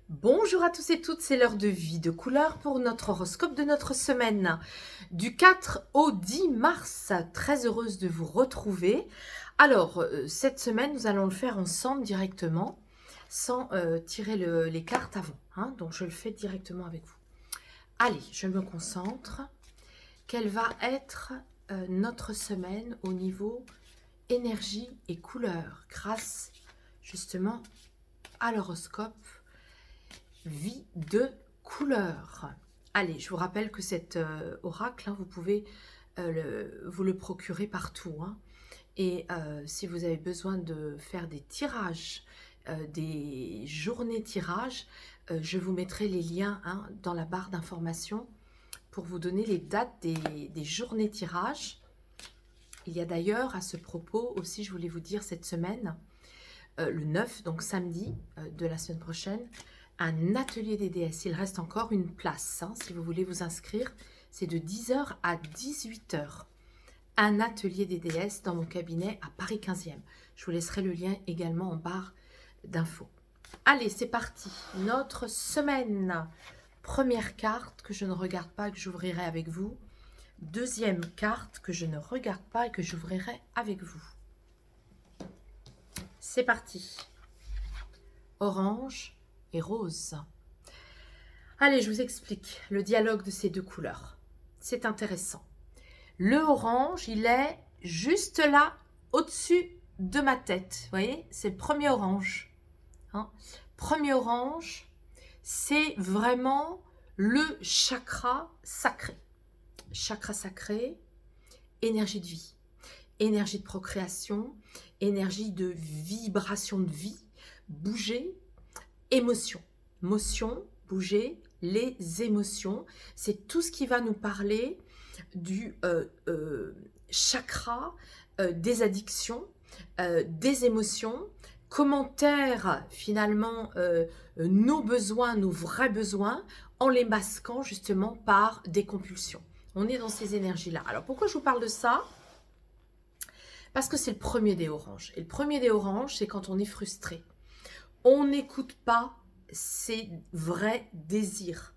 Bonjour à tous et toutes, c'est l'heure de vie de couleur pour notre horoscope de notre semaine du 4 au 10 mars. Très heureuse de vous retrouver. Alors, cette semaine, nous allons le faire ensemble directement sans tirer les cartes avant. Donc, je le fais directement avec vous. Allez, je me concentre. Quelle va être notre semaine au niveau énergie et couleur grâce justement à l'horoscope vie de couleur. Allez, je vous rappelle que cet oracle, vous pouvez vous le procurer partout. Et si vous avez besoin de faire des tirages, des journées tirages, je vous mettrai les liens dans la barre d'informations pour vous donner les dates des journées tirages. Il y a d'ailleurs à ce propos aussi, je voulais vous dire cette semaine, le 9, donc samedi de la semaine prochaine, un atelier des déesses. Il reste encore une place, si vous voulez vous inscrire. C'est de 10h à 18h. Un atelier des déesses dans mon cabinet à Paris 15e. Je vous laisserai le lien également en barre d'infos. Allez, c'est parti. Notre semaine. Première carte que je ne regarde pas et que j'ouvrirai avec vous. Deuxième carte que je ne regarde pas et que j'ouvrirai avec vous. C'est parti. Orange et rose. Allez, je vous explique le dialogue de ces deux couleurs. C'est intéressant. Le orange, il est juste là, au-dessus de ma tête. Vous voyez, c'est le premier orange. Premier orange, c'est vraiment le chakra sacré. Chakra sacré, énergie de vie, énergie de procréation, énergie de vibration de vie, bouger, émotion. Motion, bouger, les émotions. C'est tout ce qui va nous parler du chakra, des addictions, des émotions, comment taire finalement nos besoins, nos vrais besoins, en les masquant justement par des compulsions. On est dans ces énergies-là. Alors pourquoi je vous parle de ça ? Parce que c'est le premier des oranges. Et le premier des oranges, c'est quand on est frustré. On n'écoute pas ses vrais désirs.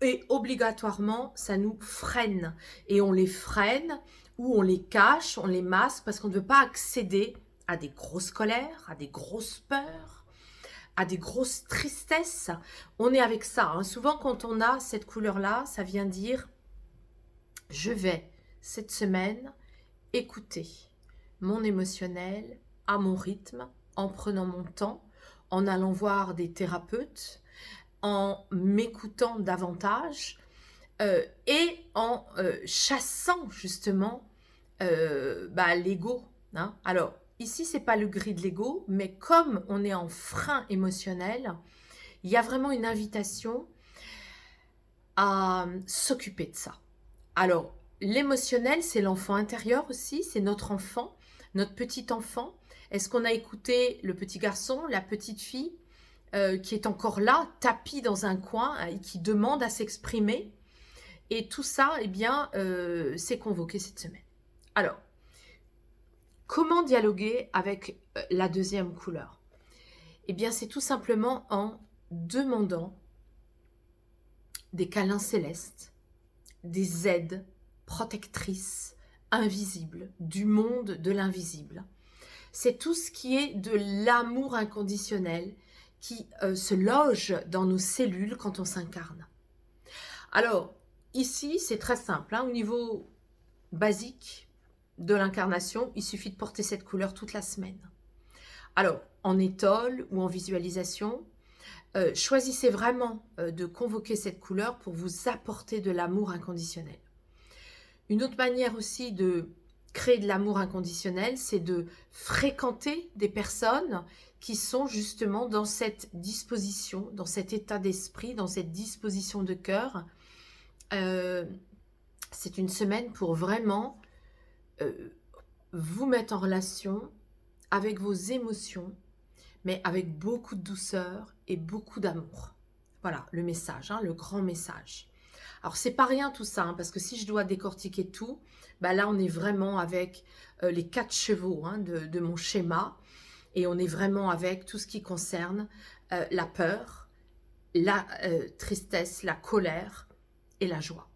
Et obligatoirement, ça nous freine. Et on les freine ou on les cache, on les masque parce qu'on ne veut pas accéder à des grosses colères, à des grosses peurs, à des grosses tristesses. On est avec ça. Souvent, quand on a cette couleur-là, ça vient dire « Je vais, cette semaine, écouter mon émotionnel à mon rythme, en prenant mon temps, en allant voir des thérapeutes, en m'écoutant davantage et en chassant justement l'ego. Alors, ici, ce n'est pas le gris de l'ego, mais comme on est en frein émotionnel, il y a vraiment une invitation à s'occuper de ça. Alors, l'émotionnel, c'est l'enfant intérieur aussi, c'est notre enfant, notre petit enfant. Est-ce qu'on a écouté le petit garçon, la petite fille qui est encore là, tapis dans un coin et qui demande à s'exprimer? Et tout ça, c'est convoqué cette semaine. Alors, comment dialoguer avec la deuxième couleur? C'est tout simplement en demandant des câlins célestes, des aides protectrices, invisibles, du monde de l'invisible. C'est tout ce qui est de l'amour inconditionnel qui se loge dans nos cellules quand on s'incarne. Alors, ici, c'est très simple. Au niveau basique de l'incarnation, il suffit de porter cette couleur toute la semaine. Alors, en étole ou en visualisation, choisissez vraiment de convoquer cette couleur pour vous apporter de l'amour inconditionnel. Une autre manière aussi de créer de l'amour inconditionnel, c'est de fréquenter des personnes qui sont justement dans cette disposition, dans cet état d'esprit, dans cette disposition de cœur. C'est une semaine pour vraiment vous mettre en relation avec vos émotions, mais avec beaucoup de douceur et beaucoup d'amour. Voilà le message, le grand message. Alors, c'est pas rien tout ça, parce que si je dois décortiquer tout, là, on est vraiment avec les 4 chevaux de mon schéma, et on est vraiment avec tout ce qui concerne la peur, la tristesse, la colère et la joie.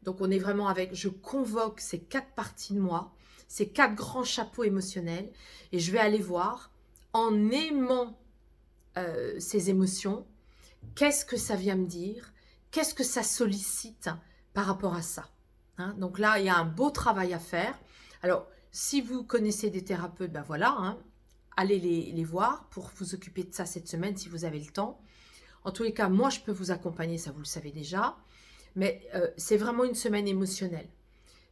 Donc on est vraiment avec, je convoque ces 4 parties de moi, ces 4 grands chapeaux émotionnels, et je vais aller voir, en aimant ces émotions, qu'est-ce que ça vient me dire, qu'est-ce que ça sollicite par rapport à ça. Hein, donc là, il y a un beau travail à faire. Alors, si vous connaissez des thérapeutes, ben voilà, hein, allez les voir pour vous occuper de ça cette semaine si vous avez le temps. En tous les cas, moi, je peux vous accompagner, ça vous le savez déjà. Mais c'est vraiment une semaine émotionnelle.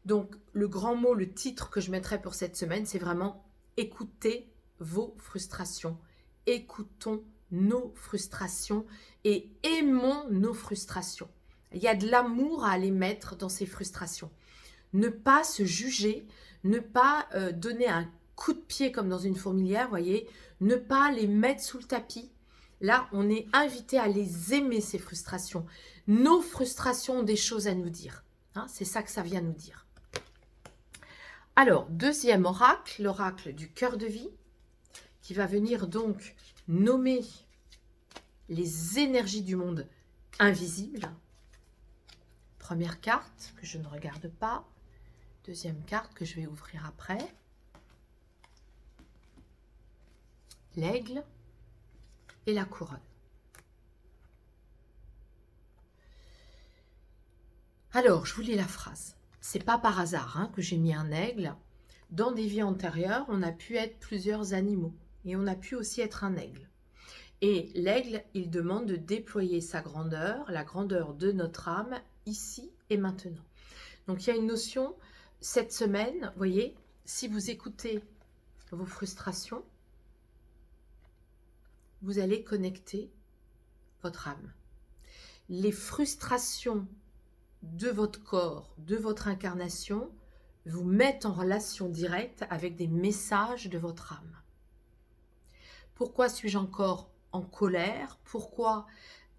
Donc, le grand mot, le titre que je mettrai pour cette semaine, c'est vraiment écoutez vos frustrations. Écoutons nos frustrations et aimons nos frustrations. Il y a de l'amour à aller mettre dans ces frustrations. Ne pas se juger, ne pas donner un coup de pied comme dans une fourmilière, voyez, ne pas les mettre sous le tapis. Là, on est invité à les aimer, ces frustrations. Nos frustrations ont des choses à nous dire. Hein, c'est ça que ça vient nous dire. Alors, deuxième oracle, l'oracle du cœur de vie, qui va venir donc nommer les énergies du monde invisible. Première carte que je ne regarde pas. Deuxième carte que je vais ouvrir après. L'aigle et la couronne. Alors, je vous lis la phrase. C'est pas par hasard hein, que j'ai mis un aigle. Dans des vies antérieures, on a pu être plusieurs animaux et on a pu aussi être un aigle. Et l'aigle, il demande de déployer sa grandeur, la grandeur de notre âme, ici et maintenant. Donc, il y a une notion, cette semaine, vous voyez, si vous écoutez vos frustrations, vous allez connecter votre âme. Les frustrations de votre corps, de votre incarnation, vous mettent en relation directe avec des messages de votre âme. Pourquoi suis-je encore en colère? Pourquoi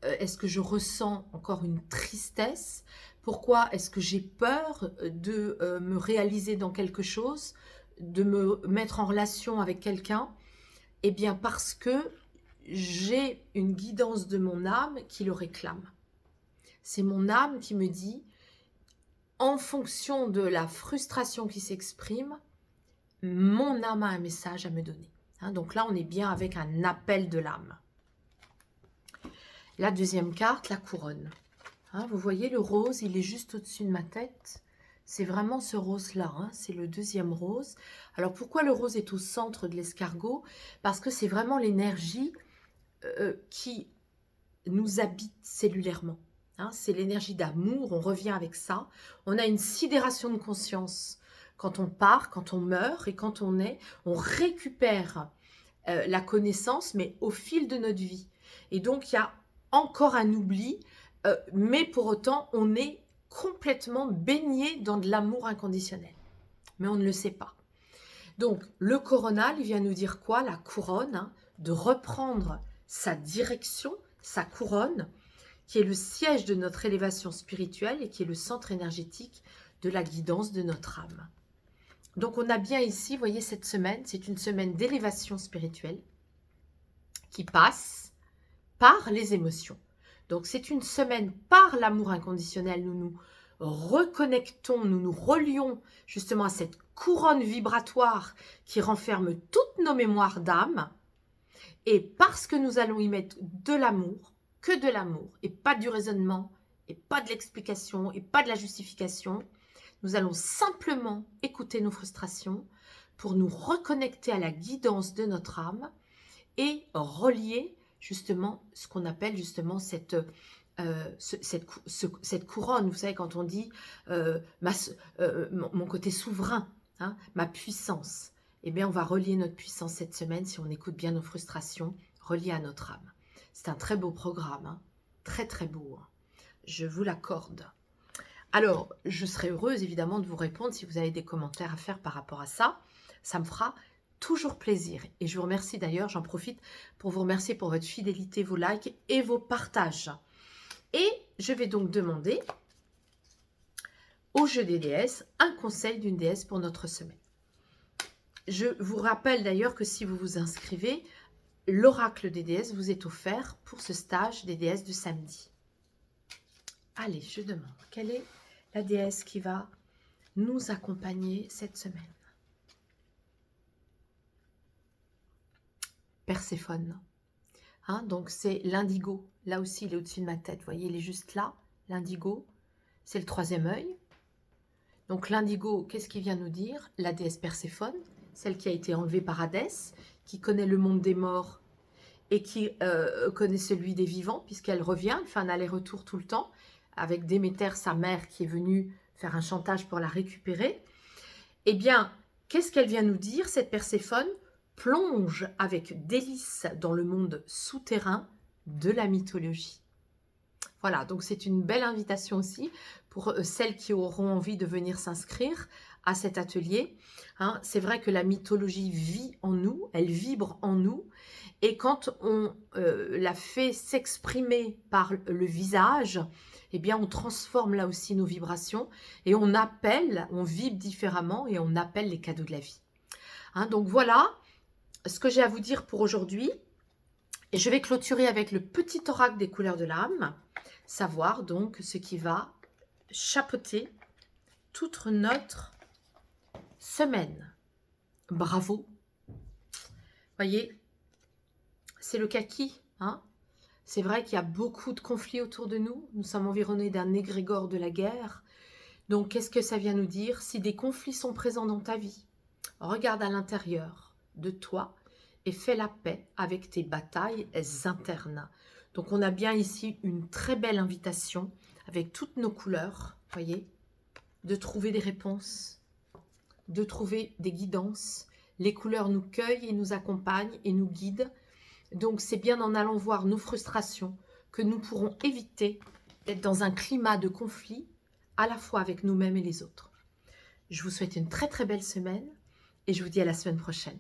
est-ce que je ressens encore une tristesse? Pourquoi est-ce que j'ai peur de me réaliser dans quelque chose, de me mettre en relation avec quelqu'un? Eh bien parce que j'ai une guidance de mon âme qui le réclame. C'est mon âme qui me dit, en fonction de la frustration qui s'exprime, mon âme a un message à me donner. Hein, donc là, on est bien avec un appel de l'âme. La deuxième carte, la couronne. Hein, vous voyez le rose, il est juste au-dessus de ma tête. C'est vraiment ce rose-là, hein, c'est le deuxième rose. Alors pourquoi le rose est au centre de l'escargot? Parce que c'est vraiment l'énergie qui nous habite cellulairement. Hein, c'est l'énergie d'amour, on revient avec ça. On a une sidération de conscience quand on part, quand on meurt et quand on récupère la connaissance, mais au fil de notre vie. Et donc, il y a encore un oubli, mais pour autant, on est complètement baigné dans de l'amour inconditionnel. Mais on ne le sait pas. Donc, le coronal, il vient nous dire quoi? La couronne, hein, de reprendre sa direction, sa couronne, qui est le siège de notre élévation spirituelle et qui est le centre énergétique de la guidance de notre âme. Donc, on a bien ici, vous voyez, cette semaine, c'est une semaine d'élévation spirituelle qui passe par les émotions. Donc, c'est une semaine par l'amour inconditionnel. Nous nous reconnectons, nous nous relions justement à cette couronne vibratoire qui renferme toutes nos mémoires d'âme. Et parce que nous allons y mettre de l'amour, que de l'amour, et pas du raisonnement, et pas de l'explication, et pas de la justification, nous allons simplement écouter nos frustrations pour nous reconnecter à la guidance de notre âme et relier justement ce qu'on appelle justement cette couronne. Vous savez, quand on dit mon côté souverain, hein, ma puissance, eh bien, on va relier notre puissance cette semaine si on écoute bien nos frustrations, reliées à notre âme. C'est un très beau programme, hein, très très beau. Hein. Je vous l'accorde. Alors, je serai heureuse évidemment de vous répondre si vous avez des commentaires à faire par rapport à ça. Ça me fera toujours plaisir. Et je vous remercie d'ailleurs, j'en profite pour vous remercier pour votre fidélité, vos likes et vos partages. Et je vais donc demander au jeu des déesses un conseil d'une déesse pour notre semaine. Je vous rappelle d'ailleurs que si vous vous inscrivez, l'oracle des déesses vous est offert pour ce stage des déesses de samedi. Allez, je demande, quelle est la déesse qui va nous accompagner cette semaine? Perséphone. Hein, donc c'est l'indigo. Là aussi, il est au-dessus de ma tête. Vous voyez, il est juste là. L'indigo, c'est le troisième œil. Donc l'indigo, qu'est-ce qu'il vient nous dire? La déesse Perséphone, celle qui a été enlevée par Hadès, qui connaît le monde des morts et qui connaît celui des vivants, puisqu'elle revient, elle fait un aller-retour tout le temps, avec Déméter, sa mère, qui est venue faire un chantage pour la récupérer. Eh bien, qu'est-ce qu'elle vient nous dire, cette Perséphone? Plonge avec délice dans le monde souterrain de la mythologie. Voilà, donc c'est une belle invitation aussi pour celles qui auront envie de venir s'inscrire à cet atelier. Hein, c'est vrai que la mythologie vit en nous, elle vibre en nous, et quand on la fait s'exprimer par le visage, eh bien on transforme là aussi nos vibrations, et on appelle, on vibre différemment, et on appelle les cadeaux de la vie. Hein, donc voilà ce que j'ai à vous dire pour aujourd'hui. Et je vais clôturer avec le petit oracle des couleurs de l'âme, savoir donc ce qui va chapeauter toute notre semaine. Bravo. Voyez, c'est le kaki. Hein, c'est vrai qu'il y a beaucoup de conflits autour de nous. Nous sommes environnés d'un égrégore de la guerre. Donc, qu'est-ce que ça vient nous dire? Si des conflits sont présents dans ta vie, regarde à l'intérieur de toi et fais la paix avec tes batailles internes. Donc, on a bien ici une très belle invitation avec toutes nos couleurs, voyez, de trouver des réponses, de trouver des guidances. Les couleurs nous cueillent et nous accompagnent et nous guident. Donc, c'est bien en allant voir nos frustrations que nous pourrons éviter d'être dans un climat de conflit à la fois avec nous-mêmes et les autres. Je vous souhaite une très très belle semaine et je vous dis à la semaine prochaine.